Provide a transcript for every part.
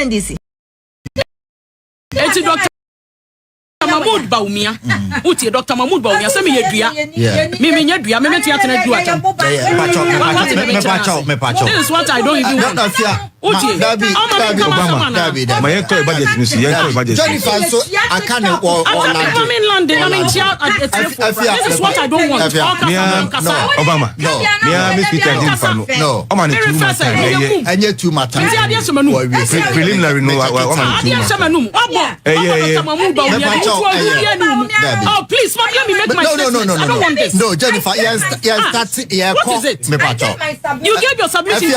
NDC. It's Dr. Mahmoud Bawumia. Uti Dr. Mahmoud Bawumia. Say me yedua. Me yedua. Me meti atene dua cham. This is what I don't even want. Uti. David. My budget is budget. Jennifer, so I can't I'm in London. I'm in Chia. This is what I don't want. Obama. No. No. And yet too much. Preliminary no. Oh, please, let me make my statement. I don't want this. No, Jennifer, yes, that's it. What is it? You gave your submission.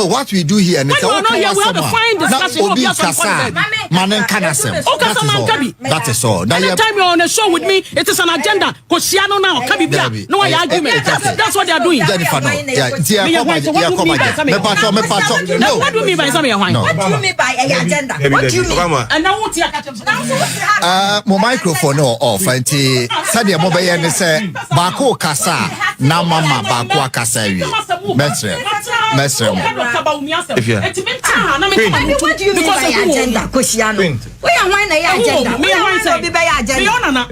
What we do here, we have a fine discussion. That is all. Anytime you're on a show with me, it is an agenda. Koshiano now, no argument. That's what they are doing. What do you mean by something? What do you mean by agenda? What do you mean? And now what you my microphone off. And said the mobile and say Bako Kasa, na mama Bako Kasa. Mestre. What do you mean by agenda? Koshiano. We are one agenda. We are one to be by agenda.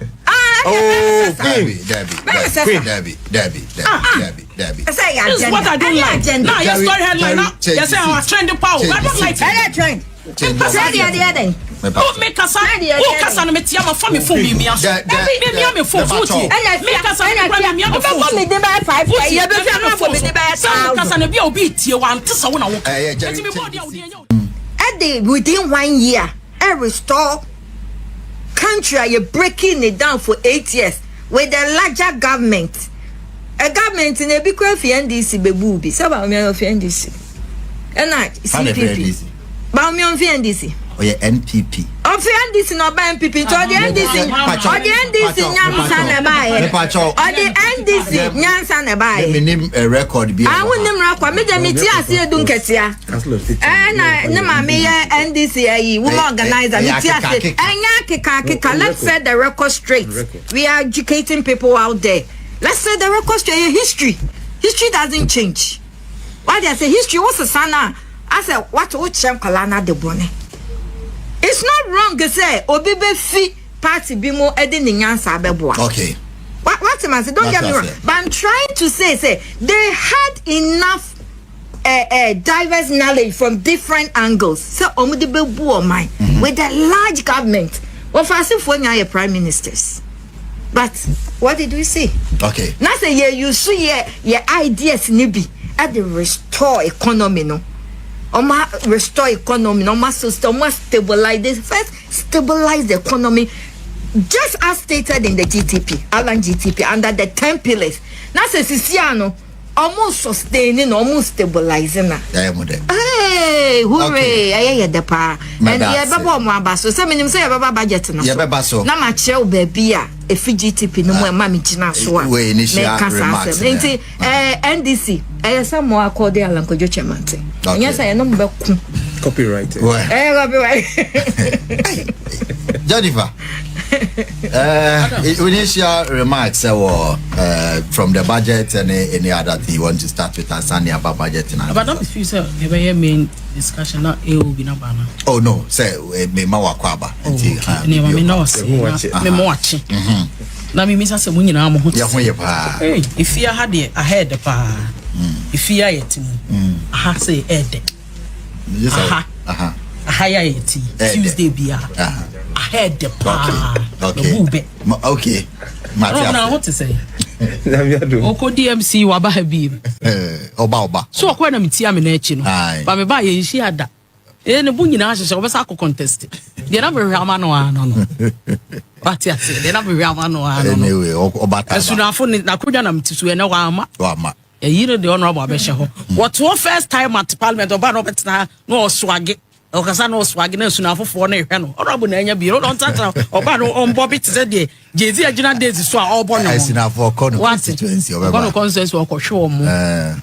Debbie. This is what I don't like. Now, your story headline now. You say I'm a trending power. I don't like it. Trend. Oh, make us and me tia my family phone me. Me phone 40. Make us and me phone. Me dey buy 5. You be for me dey buy 1,000. Because and be obi tie one to so na wo. Within 1 year, I restore country. You're breaking it down for 8 years with a larger government. A government in a big way for NDC bebubi. So bawumia of NDC. And I CPP. Bawumia of NDC. Oh yeah, NPP. Of NDC no by NPP. So the NDC. Or the NDC nyansa na buy. Or the NDC nyansa na buy. Me name a record be. I won name record. Me dem ti ase dunketia. Na ma me NDC ayi woman organizer me ti ase. Enya keka. Let's set the record straight. We are educating people out there. Let's say the record straight. History doesn't change. Why they say history was a sana? I said what chem kalana de bone. It's not wrong to say obibe fi party bimo edi ni nyansa abeboa. Okay. What am I saying? Don't get me wrong. But I'm trying to say they had enough diverse knowledge from different angles. So omudibe bu mine with a large government. Well, first of all, you prime ministers. But what did we see? Okay. Now say you see your ideas nibi at the restore economy no. Restore economy no system stabilize this. First stabilize the economy just as stated in the GTP, Alan GTP under the 10 pillars. Now say Sisiano almost sustaining, almost stabilizing. Hey, hooray! I the pa. And the baba mabaso. Some of say baba budget no. Yeah, baba so. Na ma che baby a GTP no mo ma mi gina so a. We initial remarks. NDC. Some more according Alan Kojo Chemante. Yes, I no be copyright. Copyright. Jennifer. Initial remarks from the budget and any other thing you want to start with Tanzania about budget and but don't feel sir the main discussion not will be na bana. Oh no, say me mawa kwaba. Me no say me mo achi. Na me misa se munyina mo ho. Ya ho ye pa. If you had ahead pa. If you are yet aha say ede. Aha ya yeti Tuesday bia. Ahead the pa. Okay. Now what to say? Oko DMC waba habib. Oba. So kwa na mitia me na echi no. Ba me ba ye hia da. Ne bu nyina ahye obesa ko contest. De na be hwama no ano no. What ya say? De na be hwama no ano no. Anyway, obata. Asunafo na kodwa na mtisu e na wama. E yire de honorable abehye ho. What first time at parliament oba no betena no oswage. Okasa no swag na sunafofo na ehwe no orobo na anya bi don't touch oba no ombo bit say de jezi agina days so a obo no sunafo kono constituency oba no consensus okwohwe omo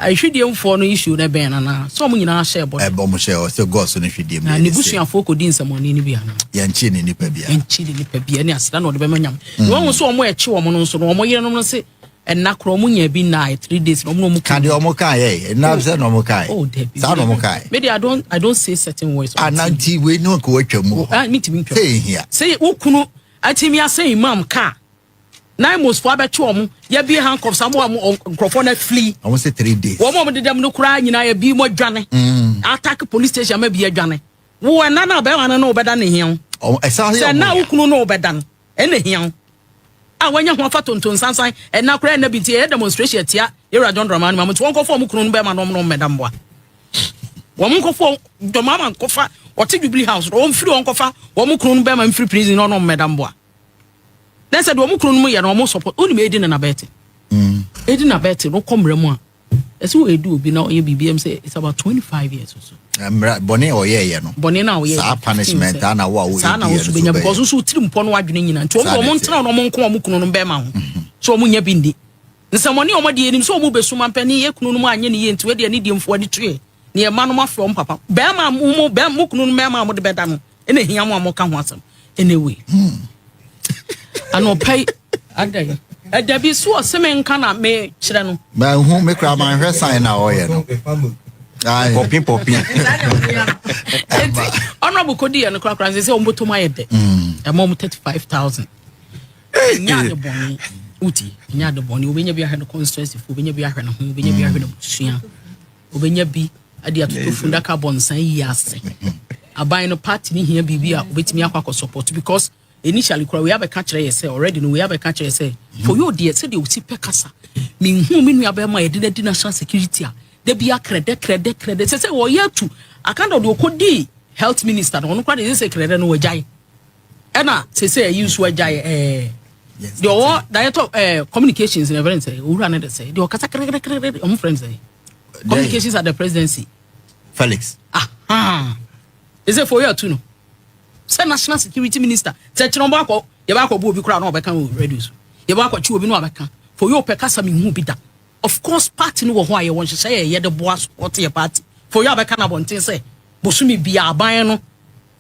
ahwedie mfo no issue na ben na so omo nyina share boy omo share so go so no hwedie na ni busuafo kodi nsamoni ni bia na ya nchi ni nipa bia ni asida no de be manyam won so omo eche omo no so no omo yire no se and na kromu nya bi na 3 days no mo can the omokai na say no mokai oh debi sa no mokai maybe I don't say certain words ananti we no ko atwamu me timi ntwa say here say ukunu atimi asay imam ka na most for abeto omo ya bi handcuffs am nkrofo na flee I want say 3 days wo mo de dem no kura nyina ya bi mo dwane attack police station ma bi adwane wo na na be wana na obeda ne hian say na ukunu no obeda no ene hian wanya ho fa tonton sansan na kura na bi tie demonstration tia era John Dramani ma to wonko fo mo kunu no be ma no medam boa wo mo nkofo do mama nkofa o te Jubilee House o mfiri wonko fa wo mo kunu no be ma mfiri prison no medam boa then said wo mo kunu no ye na wo support oni me edi na beti edi na beti no komremu a esi wo edu obi na o ye BBM say it's about 25 years or so boni o ye no boni na o ye sa punishment ana wo wo sa na wo so benya because so tiri mpo no adwene nyina nti wo mo ntena no mo nko wo mo kunu no be ma ho so mo nya bi ndi nsamoni o mo de enim so o mo besuma mpani ye kunu no mo anye ne ye nti we de ne die mfo de tue ne ye ma no ma from papa be ma mo be mo kunu no be ma mo de beda no ene hia mo ka ho asem anyway ano pay adai adabi so semen kana me kire no ma hu me kra man hwe sign na o ye no popping honorable kodi ya no kra say o mboto ma ye de e mo 35,000 nya de boni uti nya de boni obenya bi ahwe no constituency fu obenya bi ahwe no ho obenya bi ahwe no busua obenya bi ade atoto funda carbon san yi ase aban no party ni hia bibi a obetimi akwa support because initially we have a catcher you say already no we have a catcher you say for you dear say the uti pekasa me hu me nua be ma ye de national security a de bia credit say wo ye tu akanda de okodi health minister no kwa de say credit no wajai ena say you so wajai the all director communications in event say ura na de say the okasa credit on friends say communications at the presidency Felix is it for you too no say national security minister say chirombo akọ ye ba akọ bo obi kura na obeka o reduce ye ba akọ chi obi na obeka for you pekasa me hu bi da of course party no wo ho aye won say ye de boss what your party for you obeka na bonten say bosumi bia aban no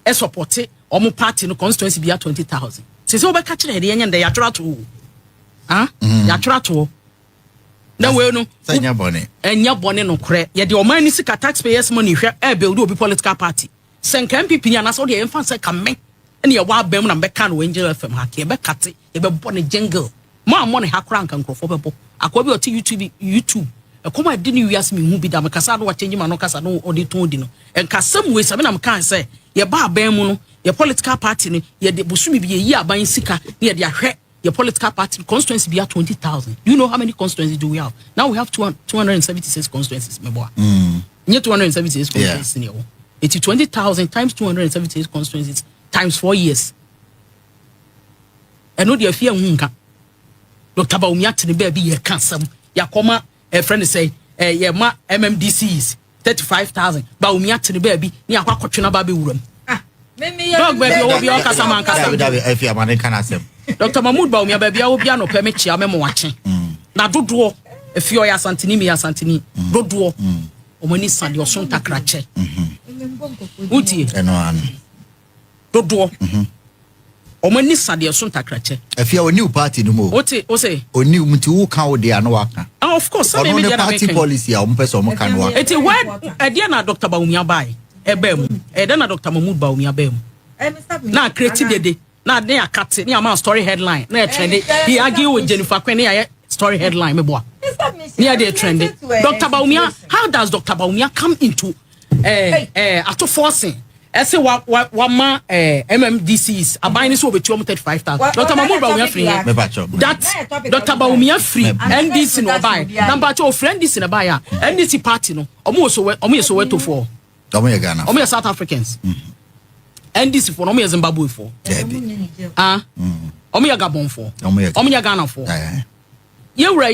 e support omo party no constituency bia 20,000 say obeka kire de yen de ya twra to ya twra to na we no enya bone no kure ye de oman ni sika taxpayers money hwe e be obi political party senka MPP ni anaso de emfa se kame ene ye wa bam na beka no Angel FM ha ke be kate ye be bo ne jingle mo ammo ne hakra nkan krofo be bo akwa bi o ti YouTube e koma de ni wiase me hu bi da me kasa do wa change ma no kasa no odi ton di no enka sam we sabe na me kan se ye ba ban mu no ye political party ni ye de bosumi bi ye yi aban sika ni ye de ahwe your political party constituency be at 20,000. Do you know how many constituencies do we have? Now we have 276 constituencies, my boy. Near 276 constituencies. Yeah. It's 20,000 times 276 constituencies times 4 years. And no dear fear unka. Dr. Bawumia to the baby ye cancer. Yakoma a friend say ye ma MMDCs 35,000. Bawumia to the baby near Quachina Baby Urum. Dog baby will be all Casaman if you are man can ask him. Dr. Mahmoud Bawumia baby I will be no permit chia memo watching. Now do draw if you are Santini me Santini. Do draw. Omani sandi oson takrache. Uti eno dodo omani sandi oson takrache. If you are a new party no more. Oti o say oni mti wo kan wo de ano waka. Of course some media party policy a ompese omo kan waka. Eti where e dia na Dr. Bawumia bai ebe mu e dia na Dr. Mahmoud Bawumia bai mu na create dede na dey akate na am story headline na e trend he argue with Jennifer Kwen na story headline me boa near the trending. Dr. Bawumia, how does Dr. Bawumia come into after forcing? I say what MMDCs are buying this over 35,000. Dr. Mahmoud Bawumia free. That Dr. Bawumia free. NDC no buy. Number 2 friend this in a buyer. NDC party no. Omo so wet to for. Omo Ghana. Omo South Africans. NDC for omo Zimbabwe for. Omo Gabon for. Omo Ghana for. You were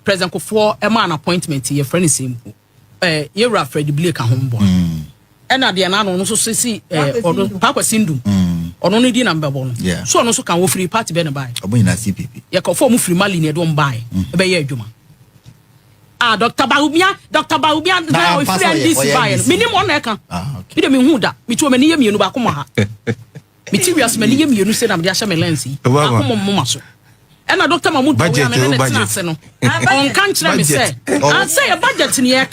President Kofo a man appointment your friend is simple. You were Freddie Blake a homeboy. And at the end, no so see Papa Sindum or only the number one. Yeah. So no so can free party ben buy. Obina CPP. You can form free mali near don't buy. Be Juma. Dr. Bawumia now friend this buy. Minimum on eka. You don't mean who that. Me too many years you know back. Materials many years you say I'm the Asha Melensi. Come on, Mama. And Dr. Mahmoud Bawumia on can't me say. I say a budget in here.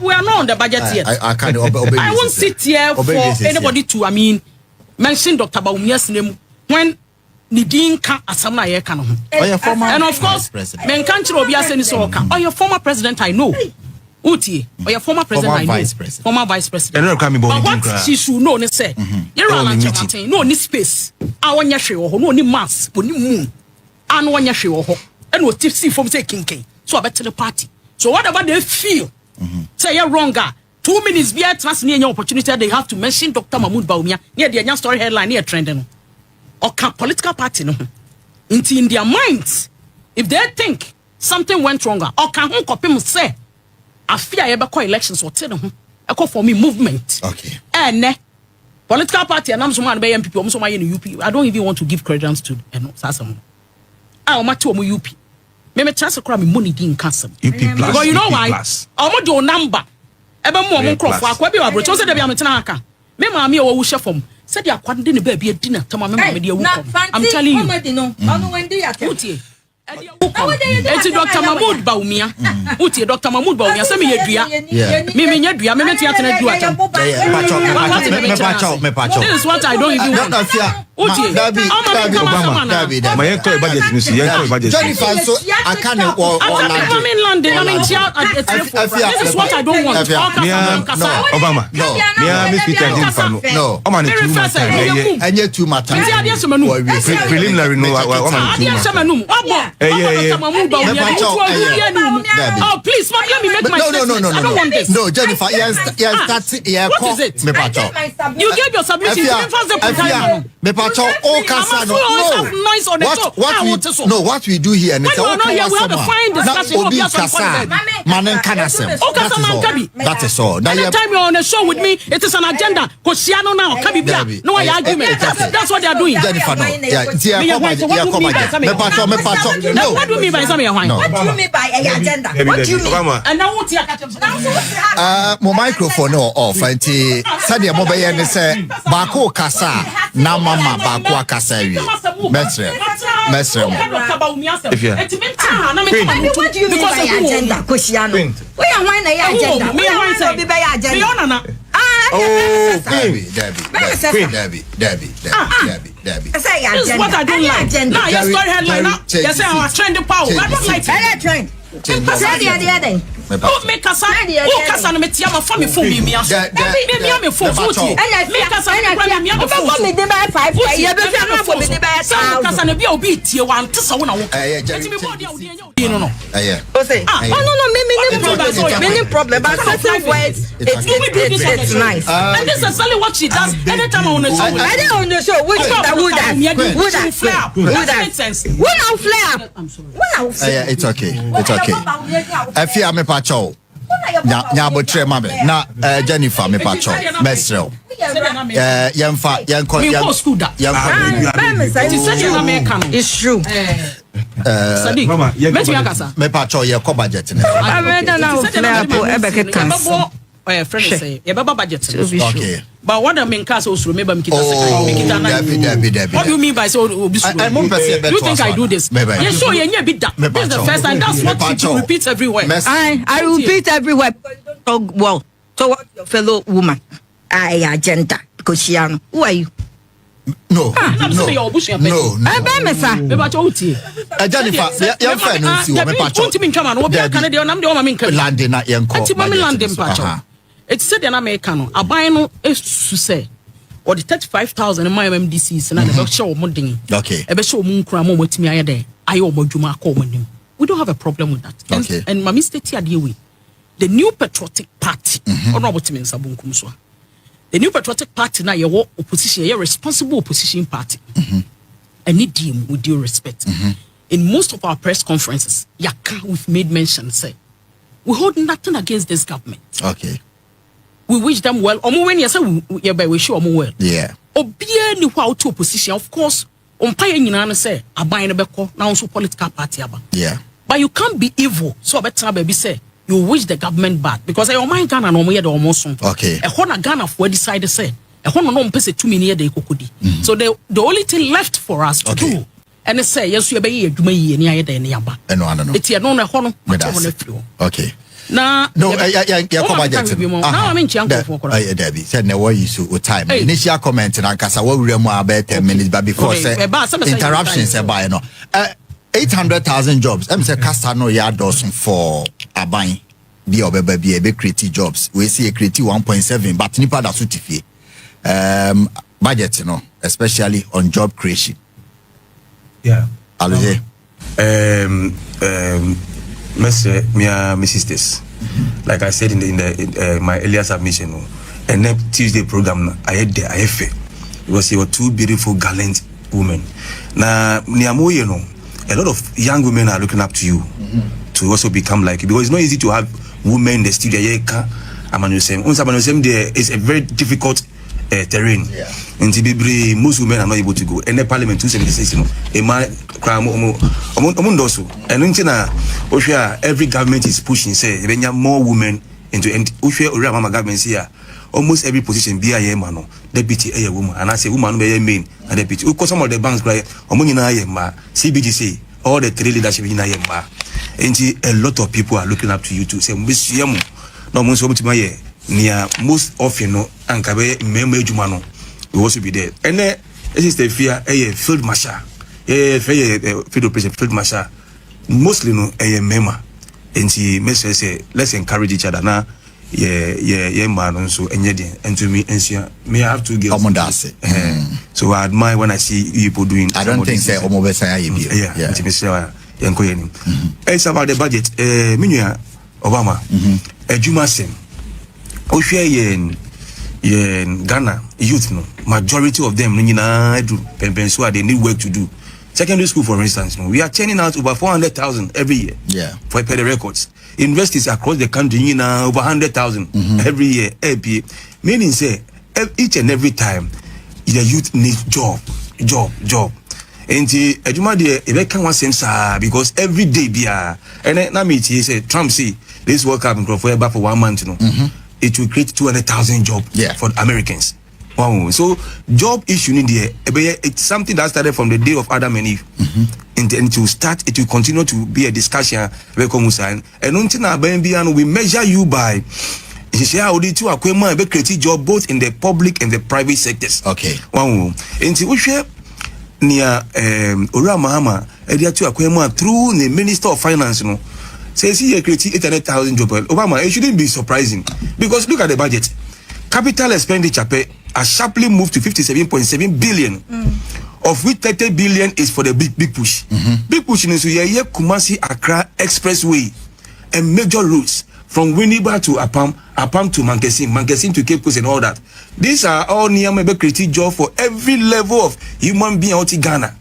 We are not on the budget yet. I won't sit here for anybody to mention Dr. Bawumia's name when Nidin can asama ye can. And of course, men can't be asking so. Or your former president, I know. Uti, or your former president, I know. Former vice president. But what she should know, they say, you're no ni space. I want your show, no ni mass, no moon. And one show, and what tipsy from say king. So I bet to the party. So whatever they feel, say you're wrong. 2 minutes be a trust near your opportunity, they have to mention Dr. Mahmoud Bawumia. Yeah, the story headline near trending. Or can political party no in their minds, if they think something went wrong, or can who copy say I fear ever call elections or tell them I call for me movement. Okay. And political party and I'm someone by MPP, I'm someone in UP. I don't even want to give credence to Sasam. I am to UP. Maybe chance crime money didn't cancel. UP plus. Because you know why? I'm not your number. Ever more crop for a quabi or chose that I'm a tanaka. Me mammy or wish from. Said you are quite dinner baby at dinner. I'm telling you. It's Dr. Mahmoud Bawumia. Uti Dr. Mahmoud Bawumia. Send me a dria. Me dria. Me This is what I don't even want. Uti. My budget. Jennifer, so I can't I'm in London. I'm in Chia. This is what I don't want. Obama. No. And yet too much. Preliminary no. No, please, let me make my statement. I don't want this. No, Jennifer, yes, What is it? You gave your submission. What we do here, we have a fine discussion. That is all. Anytime you're on a show with me, it is an agenda. Koshiano now, no argument. That's what they are doing. Jennifer, no. No. What do you mean by something? What do you mean by a agenda? What do you mean? And now what you my microphone off. And said the mobile and say Bako Kasa, na mama Bako Kasa. Mestre. What do you mean by agenda? Koshiano. We are one agenda. We are one agenda. Debbie. This is what I don't like. Now, your story headline now. You say I'm a trending power. I don't like it. Trend. Oh, make us and me tia my family for me. Me for 40. Make us and me for me. They buy 5. You be for me. They buy 1,000. Because and be obi tie one. This one. No. Many problem. But certain words, it's nice. And this is only what she does anytime on the show. I don't on the show. Which flare. It's okay. I fear me pacho. Nyabotre mabe. Na Jennifer me pacho. Mesrel. Yemfa. It's true. Me pacho ye ko budget. I rather now budget. Okay. But what I mean, Castle, remember me. What do you mean by so? You think I do this? Yes, sure, you be that. This is the first time. That's what you repeat everywhere. I repeat everywhere. Well, so what your fellow woman? Agenda. Koshiano. Who are you? No. Jennifer, it said an American, a bino is to say, or the 35,000 in my MDCs and I show modding. Okay. A show moon cramo with me a day. I owe Juma calling. We don't have a problem with that. Okay. And my mistake here, the new patriotic party, or not what means Abunkumswa. The new patriotic party now, your opposition, your responsible opposition party. And need him with due respect. In most of our press conferences, we've made mention, say, we hold nothing against this government. Okay. We wish them well. When you say we show them well. Yeah. Obie ni wa to opposition. Of course, umpire nyina say aban beko na also political party aba. Yeah. But you can't be evil. So better baby say you wish the government bad because your mind Ghana no ye the almost. Okay. E hona Ghana for decide say e hona no mpese 2 million de kokodi. So the only thing left for us to do and say yes you be adwuma yie ni ayeda ni aba no eti no ho no free. Okay. Na no come budget now I mean chianko for ko Debbie said na what you so time initial comment na kasa what we mu about 10 minutes but before say interruptions about no 800,000 jobs say kasa no ya dozen for aban bi obeba bi e create jobs we see create 1.7 but nipa da so tifie budget no especially on job creation. Yeah. Aloje my sisters, like I said in my earlier submission, and then Tuesday program, I had there, I had because you were two beautiful, gallant women. Now, you know, a lot of young women are looking up to you to also become like you, because it's not easy to have women in the studio. There is a very difficult terrain. Yeah. In Tibibri, most women are not able to go. And the parliament 276, a man crime and every government is pushing, say, when you have more women into and government here, almost every position be a man, deputy a woman, and I say woman be a main and deputy. Because some of the banks cry, CBGC, all the three leadership in Ayema. And a lot of people are looking up to you to say, Miss Yamu, no most of my near most often no and kabe member jumano will also be there. And this is the fear a field marshal, field operation field marshal, mostly no a member. And she message say let's encourage each other now. Man so and to me and may I have to give so I admire when I see people doing. I don't think say it's about the budget. Minya Obama Juma Sem Oshie yen Ghana youth no majority of them so they need work to do. Secondary school, for instance, we are churning out over 400,000 every year. Yeah, for the records. Universities across the country, over 100,000 every year. Meaning, say each and every time the youth needs job. And if can want because every day and then he said Trump see this work up in Crawford for 1 month, it will create 200,000 jobs for Americans. Wow. So job issue in there, it's something that started from the day of Adam and Eve. And it will start, it will continue to be a discussion. And we measure you by create job both in the public and the private sectors. Okay. Wow. And we share near Ora Mahama through the Minister of Finance, says he created 800,000 jobs. Obama, it shouldn't be surprising because look at the budget. Capital expenditure has sharply moved to 57.7 billion, of which 30 billion is for the big push. Big push in Kumasi Accra Expressway and major routes from Winneba to Apam to Mankesim to Cape Coast and all that. These are all near creative job for every level of human being out in Ghana.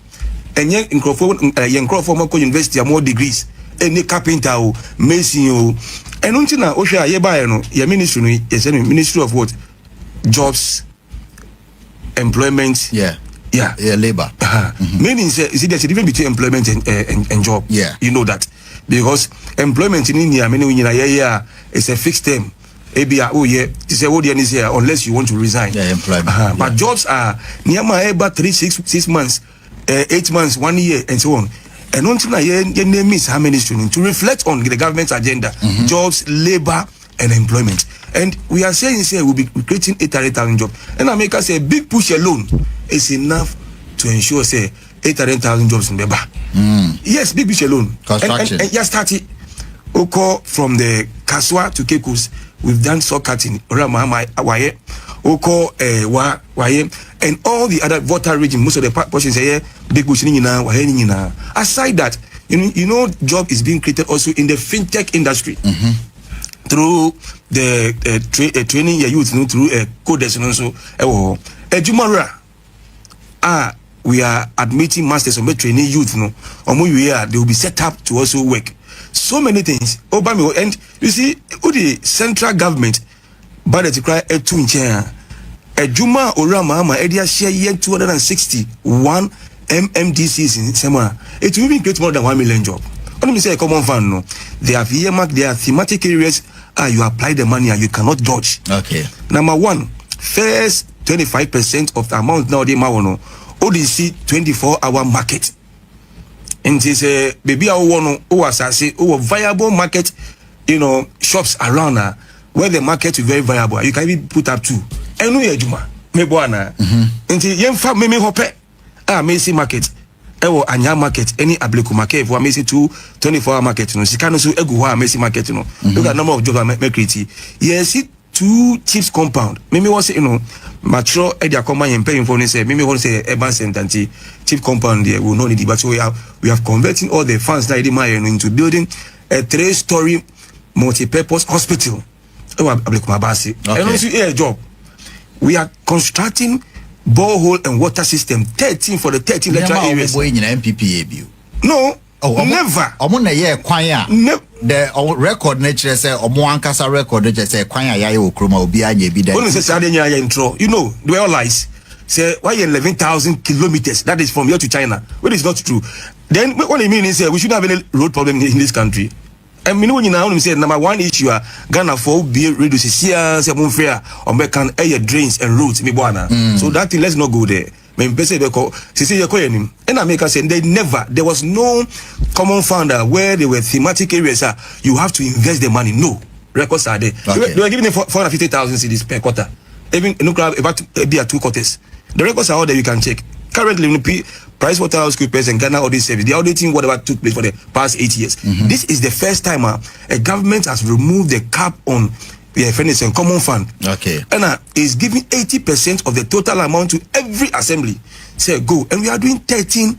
And yet in Crawford University are more degrees. Any carpenter, mason, and until Osha your ministry of what? Jobs, employment, labor. Meaning, there's a difference between employment and job. Yeah, you know that because employment in India, it's a fixed term. Unless you want to resign. Yeah, employment. But jobs are near my about 6 months, 8 months, 1 year, and so on. And until name is how many students to reflect on the government's agenda, jobs, labor, and employment. And we are saying we'll be creating 800,000 jobs. And America say big push alone is enough to ensure 800,000 jobs in Beba. Yes, big push alone. Construction. And just started Oko from the Kaswa to Cape Coast. We've done saw cutting Ramama Waye, Oko Waye, and all the other water region. Most of the portions here, big push now. Aside that, you know, job is being created also in the fintech industry. Through the training your youth, through coders and also Jumara. We are admitting masters of training youth, they will be set up to also work. So many things. And you see, the central government, but to cry a two chair. A Juma Orama, Edia share year 261 MMDCs in Sema. It will even create more than 1 million jobs. Let me say a common fund, no. They have earmarked their thematic areas. You apply the money and you cannot dodge. Okay. Number one, first 25% of the amount now they ODC 24-hour market. And it is baby I want who was say who viable market, shops around where the market is very viable. You can even put up to enu ye juma me boana. Nti yemfa me hope Macy market. Ewo anya market any abliku market if we Macy 24-hour market no sika no so egu ho Macy market no. Look at number of jobs me create. Yes, 2 chips compound. Mimi was mature area command and paying for say Mimi want say urban center chip compound there will not need it, but we have converting all the funds that into building a 3-story multi-purpose hospital. And also a job. We are constructing borehole and water system 13 for the 13 electoral areas. No, never. The record nature say Omoankasa record nature say kwanya yaye okroma obi anya bi da. You know, they all lies. Say why 11,000 kilometers? That is from here to China. Well, it's not true. Then what I mean is we shouldn't have any road problem in this country. I mean when you now say number 1 issue Ghana for be reduce here say mon fair on can air drains and roads me boana. So that thing let's not go there. And America said there was no common fund where there were thematic areas. You have to invest the money. No records are there. Okay. They were giving them 450,000 cedis per quarter. Even about 2 quarters. The records are all there. You can check. Currently, PricewaterhouseCoopers and Ghana Audit Service, they are auditing whatever took place for the past 8 years. This is the first time a government has removed the cap on fairness and common fund. Okay. And is giving 80% of the total amount to every assembly. Say go. And we are doing 13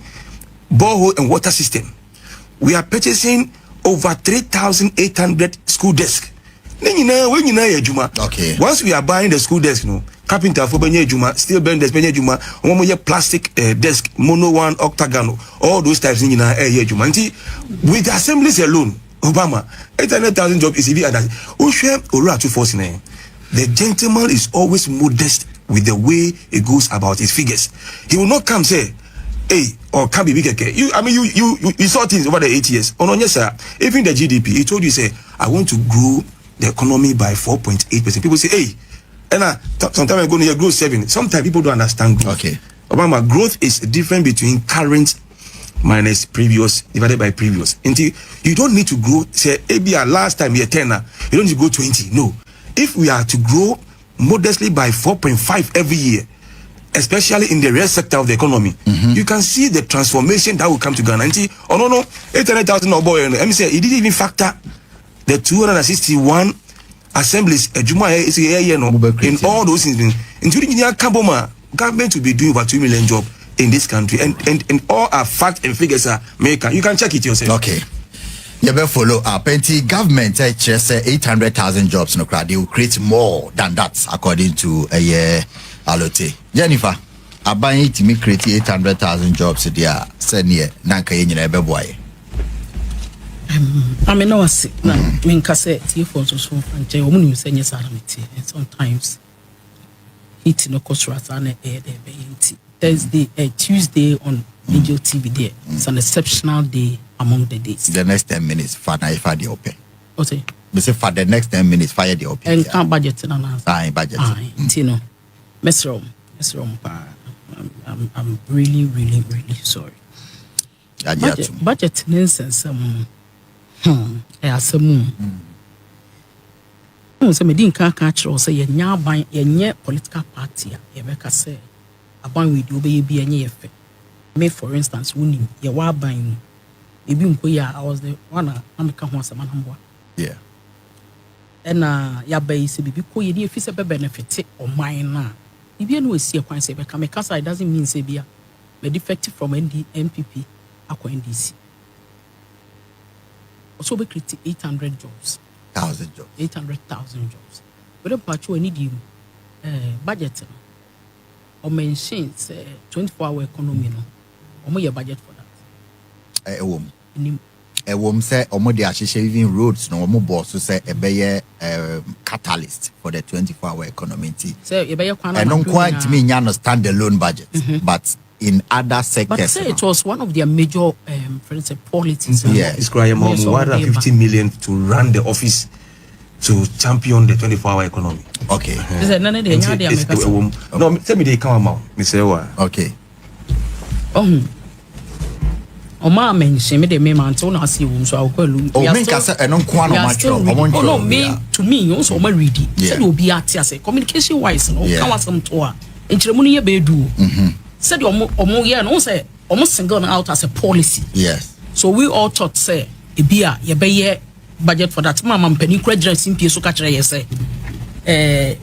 borehole and water system. We are purchasing over 3,800 school desks. Okay. Once we are buying the school desk, carpenter for benye juma, steel bend desk benye juma, plastic desk, mono one, octagon, all those types in juma. With the assemblies alone, Obama, 800,000 jobs is even at that. The gentleman is always modest with the way he goes about his figures. He will not come say, hey, or can be big. You saw things over the 8 years. Oh no, yes, sir. Even the GDP, he told you, say, I want to grow the economy by 4.8%. People say, hey, and sometimes I'm going to grow 7. Sometimes people don't understand growth. Okay. Obama, growth is different between current minus previous divided by previous. Until you don't need to grow, say, maybe last time you're 10, you don't need to grow 20. No. If we are to grow modestly by 4.5 every year, especially in the real sector of the economy, you can see the transformation that will come to Ghana. Oh no, 800,000 or boy, let me say, it didn't even factor the 261 assemblies in all those things, including Kaboma. Government will be doing over 2 million jobs in this country, and all our facts and figures are maker. You can check it yourself. Okay. You better follow up. Plenty government just 800,000 jobs no crowd. They will create more than that according to a year allote. Jennifer, Abani to me create 800,000 jobs there. Send here nanka yenye boy. I mean, no, see, when cassette, you for so and Jay, woman, you say yes, and sometimes it's no cost rats and air Thursday, Tuesday on Radio TV there. It's an exceptional day among the days. The next 10 minutes, fire the open. Okay. We say for the next 10 minutes, fire the open. And can't budget in an answer. Budget. Tino, Miss Rome, I'm really, really, really sorry. Budget nonsense. So me din kan catch or say ye political party ye make say aban we do be enye efe. Me for instance woni ye wa ban ebi nko ya I was the one am ka ho asama namboa. Yeah. And ya bay se bibi ko ye dey fi se be benefit o man na. Ibi no esi kwan se be ka me kasa it doesn't mean say bia me defective from NPP akwa NDC. Also be create 800 jobs. 1,000 jobs. 800,000 jobs. But the part you need you budget or mentions 24-hour economy no. Omo your budget for that. Wom say omo dey ahihye even roads no omo boss say ebeye catalyst for the 24-hour economy. Say ebeye kwana. And don't quite mean you understand the loan budget, but in other sectors. But say it was one of their major for instance policies. Yeah, it's crying more 150 million to run the office to champion the 24-hour economy. Okay. No, tell me they come out. Me say what? Okay. Oma mention me the me man so na see won so akwalu. O me ka say eno nko ano matro. Oh no, me to me you so ma read. Said obi ati ase communication wise no kan wasam to a. Enchiremu no ye be du. Said omo ye no say omo single out as a policy. Yes. So we all thought say e bia ye be ye budget for that. Mama mpani kura jira simpie so ka kire ye say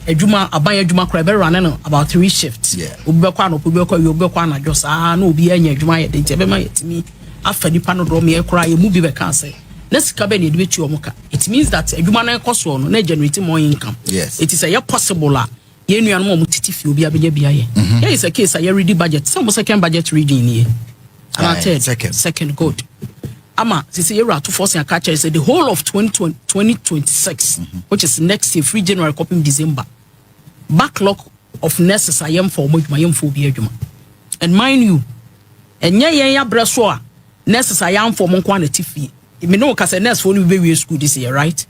adwuma aban adwuma kura be run no about 3 shifts. Obi be kwa no obi be kwa we obi kwa na just na obi anya adwuma ye de nti be ma yetimi afa nipa no do me kura ye mu bi be kan say let's kabe ne de betu omuka. It means that adwuma na ekoso no na generate more income. Yes. It is a possible ye nua no mo titi fi obi abenya bia ye. Here is a case I ready budget. Some second budget reading here. And third second good. Ama say you are to force and catch say the whole of 2026 which is next year free January copy December. Backlog of nurses I am for my am for be adwuma. And mind you, enya ya breso a nurses I am for mon quantity fee. Me know ka say nurse for we be school this year, right?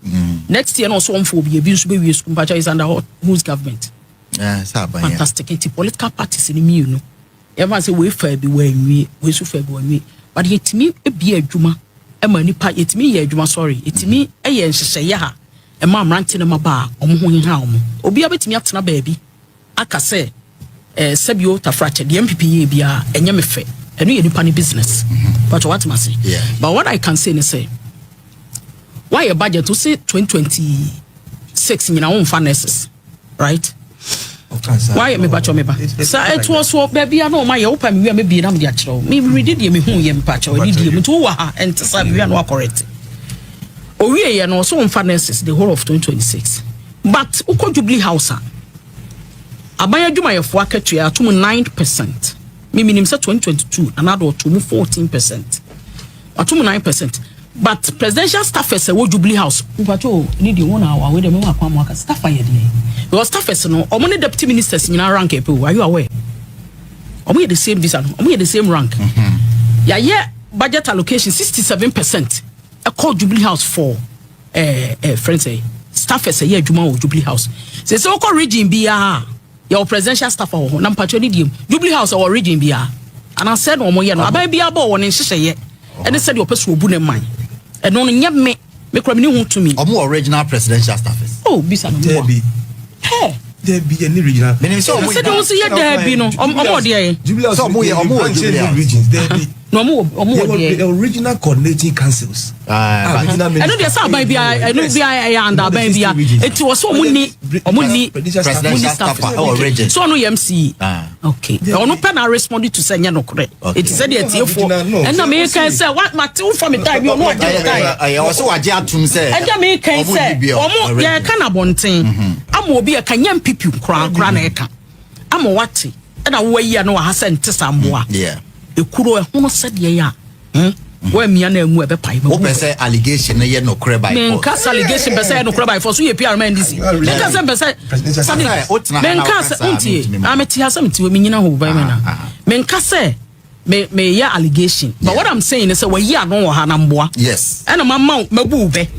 Next year no so for be be school but is under whose government? Fantastic. It's political parties in me, you know. Everyone say we fair be we so fair be but yet me e be adwuma e ma nipa yet me ye adwuma sorry it me e ye nhyehyeye ha e ma amrante na maba omo ho ha omo obi abetimi atena baabi aka say sabio tafrache the MPP ye bia enye me fe eno ye nipa ni business but what must say but what I can say is say why a budget to say 2026 you know on finances right. Why me bacho me ba sa it was so baby I know my opa me me bi na me achiro me read dey me hu ye mpacho read dey me to wa ha ent sa me no correct o wie ye no so on finances the whole of 2026 but uko Jubilee House abaya dwuma ye fo akatua atum 9% me minim say 2022 another to 14% atum 9%. But presidential staffers wo Jubilee House upacho need you 1 hour we dem akwa mo aka staffer ye dey because staffers no omo ne deputy ministers nyina rank e pe are you aware omo ye the same visa no omo ye the same rank ya ye budget allocation 67% e call Jubilee House for friends say staffers ye adwuma wo Jubilee House say so call region bia your presidential staffer ho na mpacho need you Jubilee House or region bia and I said omo ye no abai bia ba wo ne nhyehyeye and they said your person obu ne man and no nyam me kura me hu to me omo original presidential staffers bisa no Debbie Debbie any regional meaning so omo say ye Debbie no omo dey Jubilee so omo regions Debbie no omo dey original coordinating councils I know there's some baby I know be I under baby it was so money presidential staffer or region so no MC okay no pen I responded to say no correct it said the for and na me can say what my two for me time you know I also age atum say and me can say omo ye ka na bonten am obi e kan yam pipi kra na e ka am wate na wo yi na wa ha ntesa samboa ekuro ehunu said ye ya where me na emu ebe pai wo pese allegation na ye no kure by men ka allegation pese no kure by for so ye PR man DC men ka pese sabi men ka unti ameti hasam ti we nyina ho by me na men ka say me ya allegation but what I'm saying is say we ya no ha na mboa yes and mama mabu be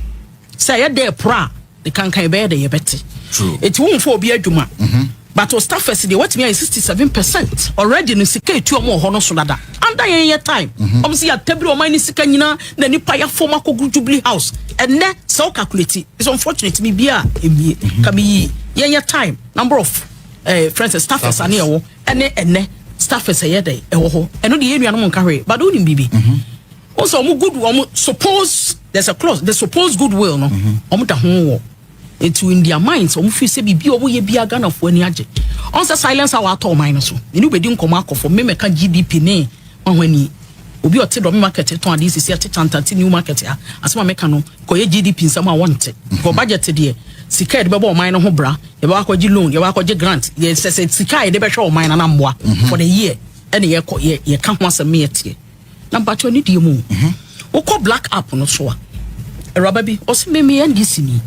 say ye dey pra the kan be dey ye beti true it won for obi adwuma but o staffers dey what me is 67% already no sika etu omo ho no so dada under your time see ya table o mani sika nyina na nipa ya former Jubilee House and ne so calculate it's unfortunate me bia ebie ka be your time number of friends staffers ane ewo ene staffers ye dey ewo ho eno de enua no mo nka hwe but do ni bibi also omo good omo suppose there's a clause the supposed goodwill no omo da ho wo into in their minds omo feel say bibi obo ye bia Ghana fo ani age on say silence our to mind so ni be di nkoma akofo me meka GDP ne wahwani obi ote do market to ade sisi ate chantanti new market a asema meka no koye GDP nsama want for budget de sika de bebo mind no ho bra ye ba akwaji loan ye ba akwaji grant ye sese sika de be hwe o mind na mboa for the year ene ye ka ho asem ye tie na bacho ni die mu wo black app no so a rubber bi o se me NDC ni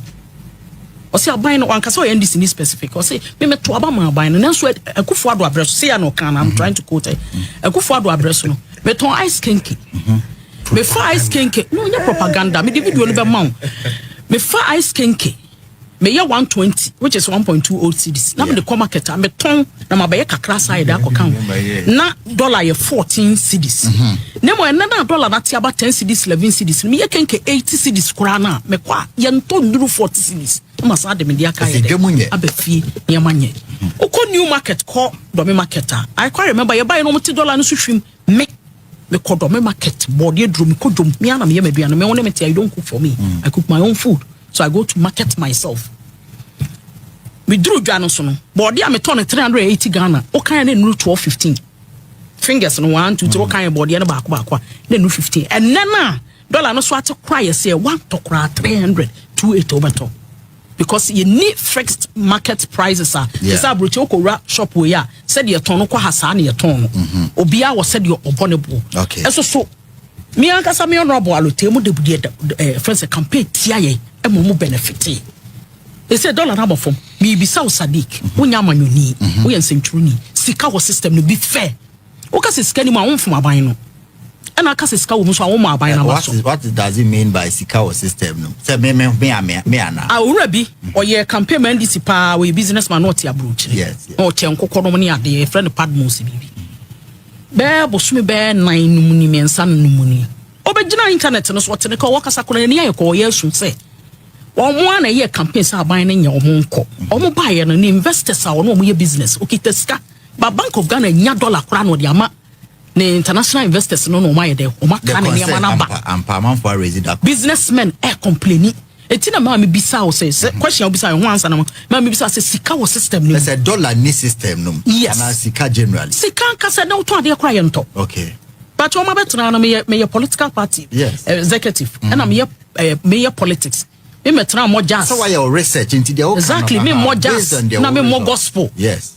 o se aban no ankasa o NDC ni specific o se me to aba ma aban no nanso akufo ado abreso se ya no kan I'm trying to quote akufo ado abreso no me ton ice kinky me fa ice kinky no nya propaganda me the video no be ma me fa ice kinky me ye 120 which is 1.2 old cedis na me the market me ton na ma be kakra side akokan na dollar ye 14 cedis na mo na dollar na ti aba 10 cedis 11 cedis me ye kenke 80 cedis kura na me kwa ye nto nduru 40 cedis ma sa de me dia ka ye abefie ye manye uko new market call domi market I quite remember you buy no multi dollar no swim me call domi market body drum ko drum me ana me aduane me won me I don't cook for me I cook my own food so I go to market myself we drew dwano so no body am turn 380 Ghana o kan na nuru 1215 fingers no 1 2 3 kan body na baako na nuru 15 and na dollar no so ate cry say 1 to cry 300 28 obeto because you need fixed market prices is a brocho ko shop we ya said your ton ko hasa na your ton obia was said your obonable okay so me ankasa me honorable alotemu de budie friends campaign tia ye emo benefit they say dollar number from me be South Sadiq wonya manyoni wo yen century sika wo system no be fair wo ka sika ni ma won from aban no na ka sika wo so awon aban na ma so what does it mean by sika wo system no say me ana awura bi oye campaign man this pa we businessman not ya broach yes o che nkokoro no ne ade friend padmos bibi be bosumi be 9 numuni mensa numuni obegina internet no so tene ka wo kasa kora ni ayeko ye asu say omo na ye campaign sa aban na nya omo nko omo ba ye no investors a omo ye business okita sika ba Bank of Ghana nya dollar kora no de ama ne international investors no no my there o maka na niam na ba ampa for resident businessmen complaining etina ma me bisa o say question o bisa ho answer na ma me bisa say sika wo system no say dollar ni system no na sika generally sika ka say na to ade kora ye nto okay but o ma betuna na me political party yes. Executive and me politics me metna mo jazz so why your research into the exactly me mo jazz na me mo gospel yes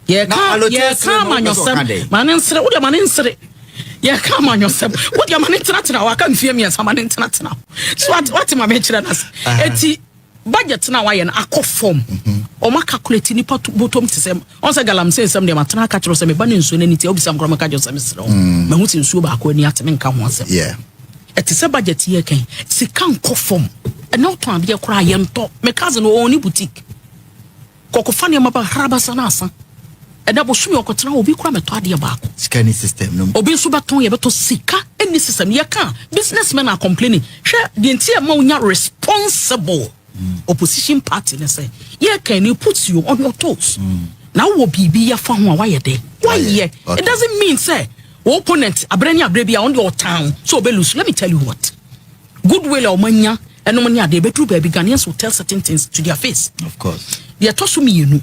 yeah come on yourself maninsere wo de maninsere yeah come on yourself wo de manintena wa ka mfie me sama manintena so what ma me kire nas eti budget na wa ye na akofom o ma calculate ni pa bottom ti sem on say galam say sem de matena ka kire so me ba ne nsuo na niti obisa mkro me ka jo sem sere o ma hu ti nsuo ba ko ani ateme nka ho asem yeah eti se budget ye kan sika nkofom na to ade kora ye nto me cousin o ni boutique kokofa ne ma ba haraba sana asa eda bosumi okotena obi kora meto ade ba ko sika ni system no obi so beton ye beto sika any system ye kan businessmen are complaining hwe the entire ma unya responsible opposition party ne say ye kan ni put you on your toes now wo bibi ya fa ho a wa ye de why ye it doesn't mean say opponent abrani abrebia on your town so be lose. Let me tell you what goodwill or manya and no manya they be true baby Ghanaians will tell certain things to their face of course they are tosu me you know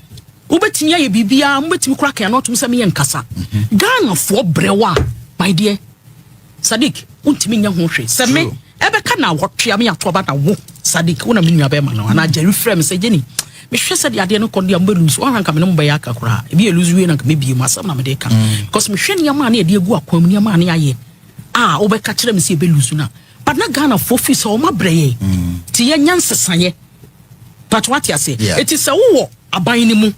ubetinya ye bibia mbetimi kra kan not me ye nkasa Ghana for brewa my dear Sadiq untimi nya ho hwe se me ebeka na wotwea me ato ba na wo Sadiq wona me nua be ma na Jerry frame se Jenny me hwe se de ade no kon de am lose one ranka me no be ya kakura e bi lose we na me bi mu asam na me de ka because me hwe ne ma na e de egu akwam ne ma na aye obeka kire me se e be lose na but na Ghana for fi so ma breye ti ye nyansesanye but what you say it is a wo aban ni mu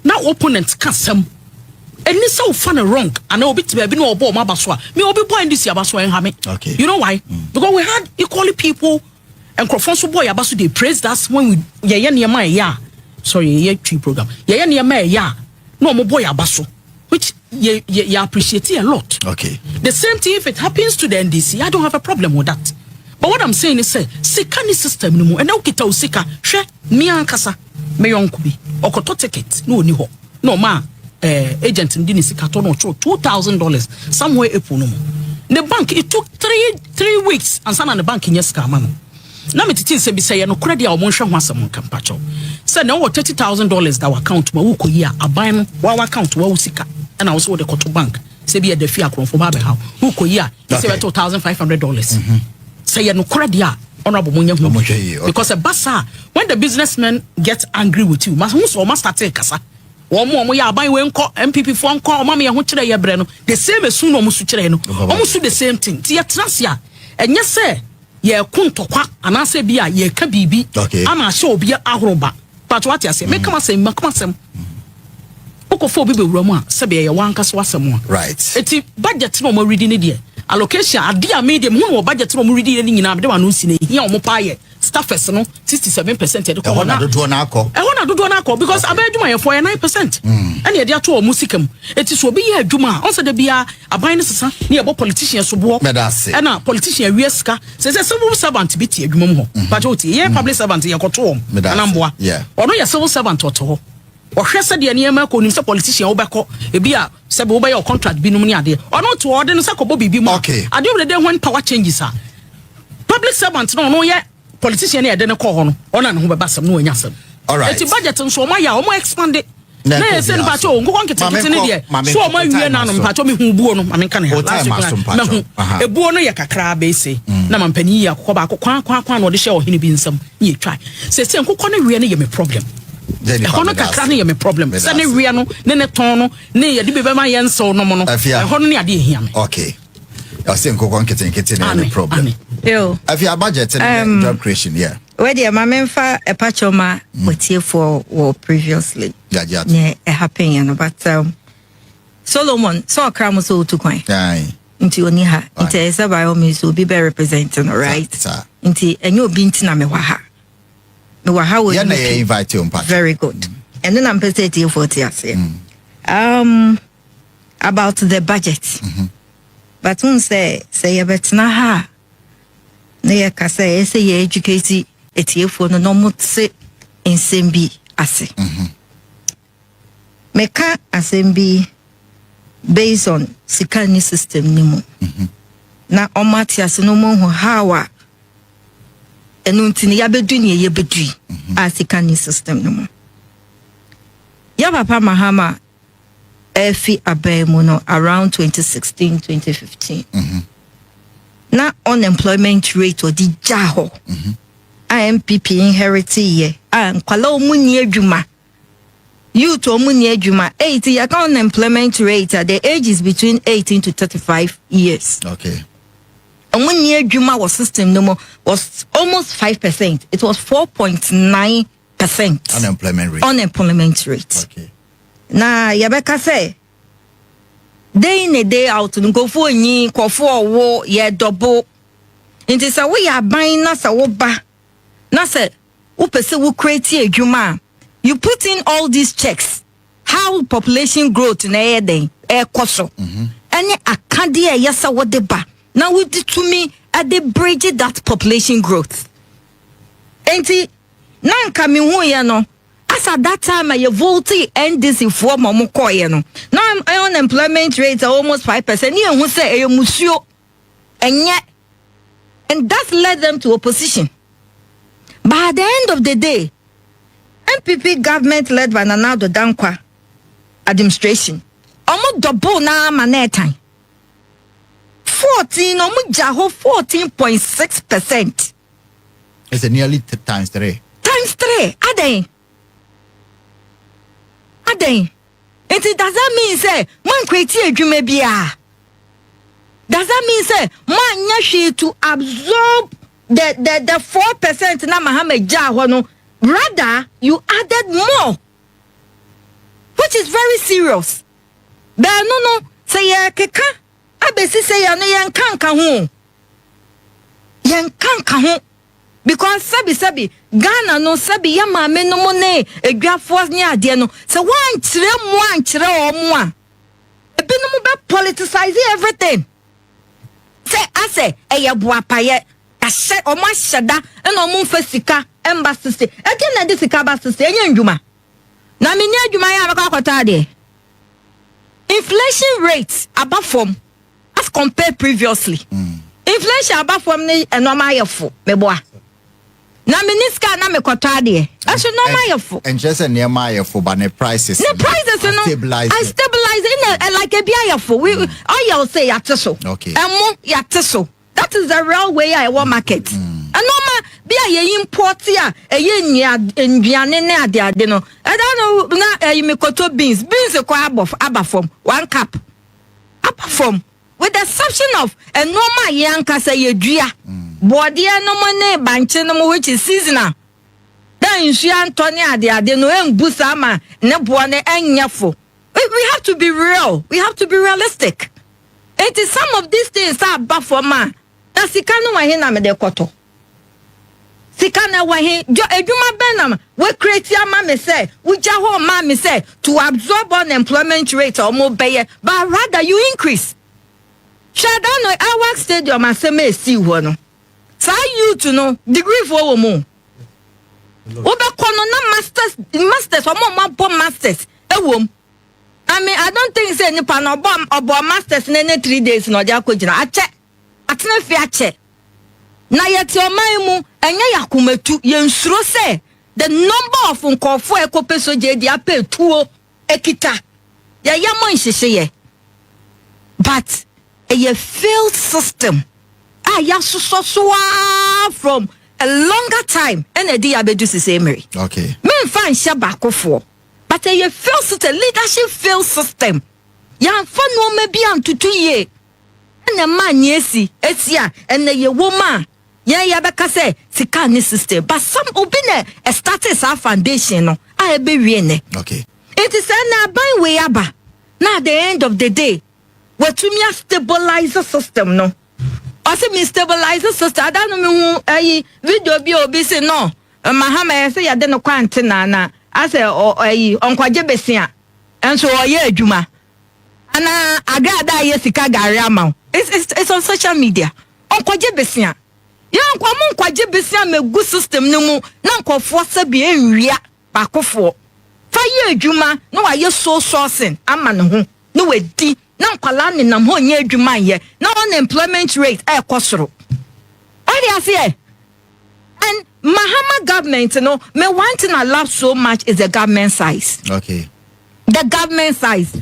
na opponent kasam eni so fan wrong and obi to be no obo ma baso me obi boy this ya baso en ha me okay you know why because we had equally people and crofons boy ya baso they praised us when we ye niema ya sorry ye tree program ye niema ya no mo boy ya baso which ye appreciate a lot okay the same thing if it happens to the NDC I don't have a problem with that but what I'm saying is say sika ni system no mu and ukita usika hwe me ankasa me yonko bi okoto ticket no oni ho no ma agent ndi ni sika to no $2,000 somewhere April no the bank it took 3 weeks and sana the bank nyes ka ma no na me titi se bi say no kura dia o mo hwe ho asem nka pacho say na $30,000 that account ma wo koyi a aban no wa account wa usika and I also the koto bank say bi e da fi akron fo ba be ha wo koyi a say $2,500 say no kura dia honorable munya hu because a basa when the businessmen get angry with you must start kasa omo ya aban we nko MPP fo nko omo me ho kire ye bre no the same esu no omo su kire no omo su the same thing ti ye trasia enye se ye kuntokwa anase bia ye ka bibi ama hye obi ahoroba but what you say make come say okofo obi be wura mu a se be ye wanka so asem a right eti budget no mo ready ne de allocation ade a medium hu no budget no mo ready ne nyina be de ma no si ne hia omo pa ye staffers no 67% e de ko na dodo na akọ because aba adwuma ye for 9% and ye de ato o musika mu eti so obi ye adwuma on se de bia aban ne sesa ne ye bo politician so bo and na politician wi sika se civil servant bi ti adwuma mu ho but o ti ye public servant ye koto anamboa ono ye civil servant oto ho ohwe se de ne ma ko nim se politician wo beko e bia se be wo be your contract bi num ne ade ono to ode no se ko bo bibi mu ade we de when power changes are public servant no ye politician e de ne ko ho no ona ne ho beba sam no anya sam alright eti budget nso ma ya o mo expand it na ese npa cho nkoko nkete ne de so o ma wie na no npa cho me hu buo no ma menka ne ha na hu ebuo no ye kakra be ese na ma mpani ya kokko ba kwa no de hye o hene bi nsam ye twa se nkoko ne wie ne ye me problem hono kakra ne ye me problem se ne wie no ne ton no ne ye de be ma ye nso no mo no hono ne ade ehia me okay I think nkoko nkete ne problem yo if your budget and job creation where the mamemfa a pachoma motie for previously yeah it happened you know but Solomon so kram so to kwan nti oni ha nti esa by all means will be representing right nti enyo bi nti na me wa ha we na invite you very good and then I'm presenting for TS about the budget but un say you betina ha na ye ka say ye educate etiefo no mutse ensembi ase meka asembi based on sikani system ni mu na omati ase no mo hawa enu ntini ya bedu ni ye bedu a sikani system ni mu ya papa mahama efi abemu no around 2016-2015 na unemployment rate or di jaho IMPP inherited ye and kwala omuni adwuma youth omuni adwuma 80 ya unemployment rate at the age is between 18 to 35 years okay omuni adwuma was system no more was almost 5%. It was 4.9% unemployment rate okay na yabeka say day in a day out go for nyi kofo wo ye double nti say we ya ban na say wo ba na say wo pese wo create adwuma you put in all these checks how population growth na ye den e koso any akade e yesa wo de ba na we di to me at the bridge that population growth enti na nka me hu ye no as at that time I voted NDC for momo koye no now unemployment rate almost 5% ye hu say e musuo enye and that led them to opposition. But at the end of the day, MPP government led by Nanado Dankwa administration almost double na manetan 14.6%. It's nearly times 3. Times 3. Aden. It does that mean say man create adwuma bia? Does that mean say man yashi to absorb the 4% na Muhammad Jaho no? Rather you added more, which is very serious. But no say ya keka abesi say ya no yan kanka ho because sabi Ghana no sabi ya maame no mo ne edwafo ne ade no say wan kire omo a ebi no mo be politicize everything say ase eye boapaye ahye omo ahyeda na omo mfa sika embassy say again na de sika embassy say enya ndwuma na me nya ndwuma ya akakota de inflation rate above from as compared previously inflation above from ne normal yefo meboa na miniska na me kota de as normal yefo and just near my yefo but the prices no I stabilize in like a bia yefo we all say yateso okay emo yateso that is the real way I want market and normal bia ye import ya eye nduane ne ade no I don't know na me koto beans ko abafom 1 cup abafom with the exception of a normal yanka say yedua body no money banche no which is seasonal then you Anthony ade no embusa ma ne bo ne enyefo we have to be real, we have to be realistic. It is some of these things are bad for man na sika no wa he na me de koto Sikana wahe jo edwuma benam we create ama me say we jaho ma me say to absorb unemployment rate or more beye but rather you increase. Shadano our stadium aseme esi ho no. Sa you to know degree for wo mo. Oba kono na masters or more masters ewom. I mean I don't think say ni pa no obo masters na 3 days no dia kwagina ache atena fi ache. Na yeti oman mu enye yakumetu yensuro se the number of nkofo ekopeso je dia pay tuo ekita ya yamo nhyehyeye but a failed system ya so from a longer time and a dia bedu sese emery okay me fan hye bakofo but a failed system leadership failed system ya fa no ma bia ntutu ye na man yesi etia and ye woman ya beka say sika ni system but some obine a status our foundation no I be wiene okay it is na ban we aba na at the end of the day what to me stabilize the system no also me stabilize the system I don't know me video bi obi say no mahama say ya de no kwante na I say onkwaje besia enso oye adwuma ana agada ye sika gare ama it's on social media onkwaje besia yan kwa mun kwaje besia megu system no mu na nkofo sabi enwia bakofo fa ye adwuma no wa ye so sourcing ama ne ho no wedi na nkwala ne nam ho nye adwuma ye na unemployment rate e kwosoro what do you say and Mahama government no me one thing I love so much is the government size okay the government size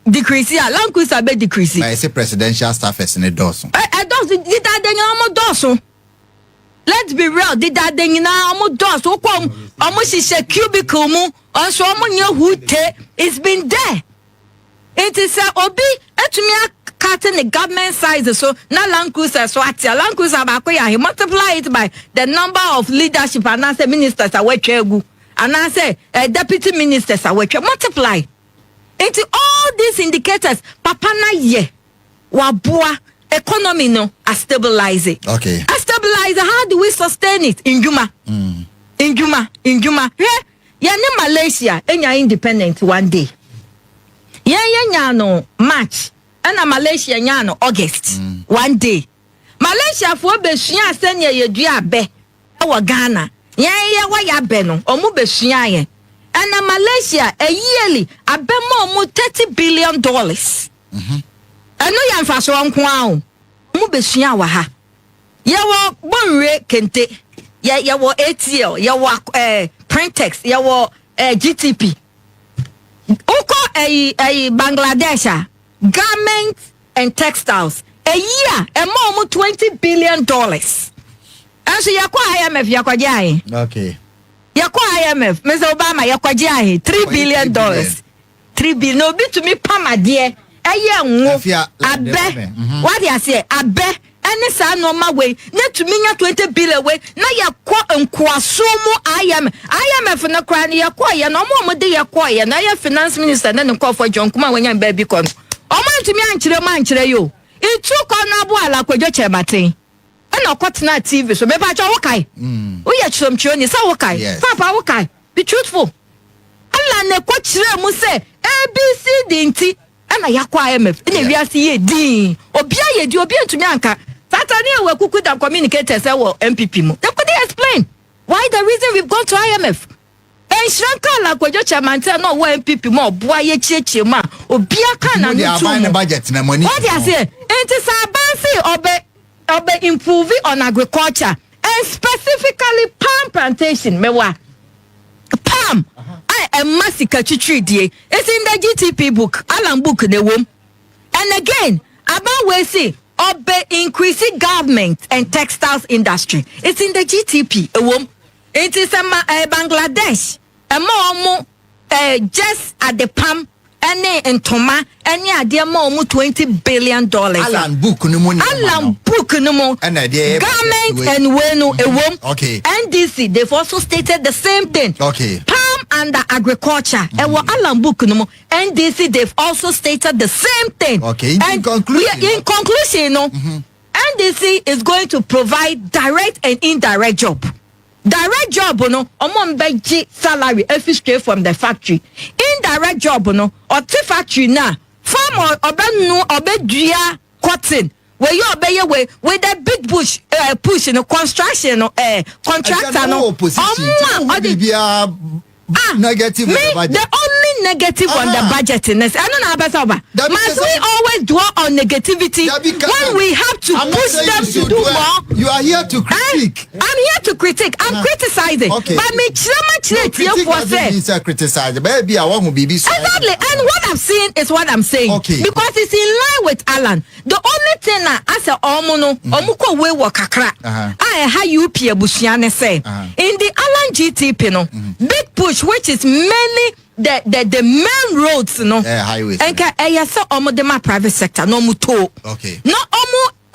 decrease ya land cruiser be decrease I say presidential staffers in the dozen did that then almost dozen. Let's be real, did that then almost dozen come almost is a cubicle mu on so who it's been there. It is a obi etumia cutting the government size so na land cruiser so at land cruiser bakoya he multiply it by the number of leadership and I say ministers are wechegu and I say deputy ministers are wechegu multiply. Into all these indicators papa na ye wabua economy no a stabilize it. Okay. A stabilize how do we sustain it in Juma? In Juma. Yeah, ne Malaysia enya independent one day. Yeah, no March. And Malaysia nya no August. One day. Malaysia for besua senya ye dua be. E Ghana. Yeah, wa ya be no. Omu besua ye. And Malaysia a yearly abemo mu $30 billion. I know yan fa so nko mu besua wa ha. Ye wo bonre kente. Ye wo ATL, ye wo Printex, ye wo GTP. Uko Bangladesh garments and textiles a year a more $20 billion. And so yakwa IMF yakwa jai. Okay. Yakwa IMF, Mr. Obama yakwa jai $3 billion. 3 billion no be to me pama dear. Abe. What do you say? Abe. Any son no my way. Net to me 20 billion way. Now ya kwa sumo IMF na kwa ni yakwa ya no more de yakwa ya na ya finance minister na call for John Kuma when yan baby kon. Oman to me anchire yo. It took on abu ala kwadwo chebate. And okotena TV so me ba cho wokai. Wo ya chrom choni sa wokai. Papa wokai. Be truthful. Alla ne kwa chire mu say ABC dinti. Ana yakwa IMF. Ene wiase ye din. Obia ye di obia ntumi anka. Satani we kuku da communicators say wo MPP mu. They could explain why the reason we've gone to IMF. Shranka la kwadwo chairman no wo MPP mu oboa ye chiechie ma. Obia ka na ntu. Budget na money. What you say? Enti sabansi obe improve on agriculture and specifically palm plantation mewa. Palm. I am massacre chichidie. It's in the GTP book. Alan book the womb. And again, about we see obe increasing government and textiles industry. It's in the GTP womb. It is Bangladesh. A more just at the palm and Toma and yeah, dear more $20 billion. Alan book no money. Alan book no more. And government and wenu a womb. Okay. NDC, they've also stated the same thing. Okay. Palm under agriculture. And what Alan book no more. NDC, they've also stated the same thing. Okay. In conclusion, no. NDC is going to provide direct and indirect job. Direct job, no, beji salary every straight from the factory. Indirect job, no, or the factory na farm or obeduya cotton. Where you obey way with the big push in the construction contractor no negative the only negative on the budget is I don't know about must we always dwell on negativity when we have to push them to do more. You are here to critique. I'm here to critique. I'm criticizing. Okay. But me criticize. Baby, I want to be exactly. And what I'm saying is what I'm saying. Okay. Because it's in line with Alan. The only thing I say omuko we work kakra. I ha you pie busuane say in the Alan GTP no big push which is mainly the main roads no highways and so my private sector no muto okay no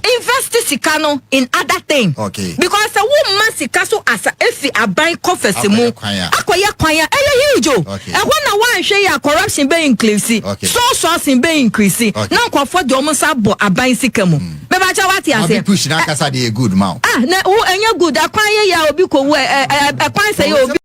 invest sikano in other thing okay because a woman sika so as if a bank coffers mu akoya kwanya huge okay and when I want share corruption be increase okay so be increase now for the almost abo aban sika mu me ba cha what you say push na kasa dey good man na who enya good akwanya ya obi ko we akwan say obi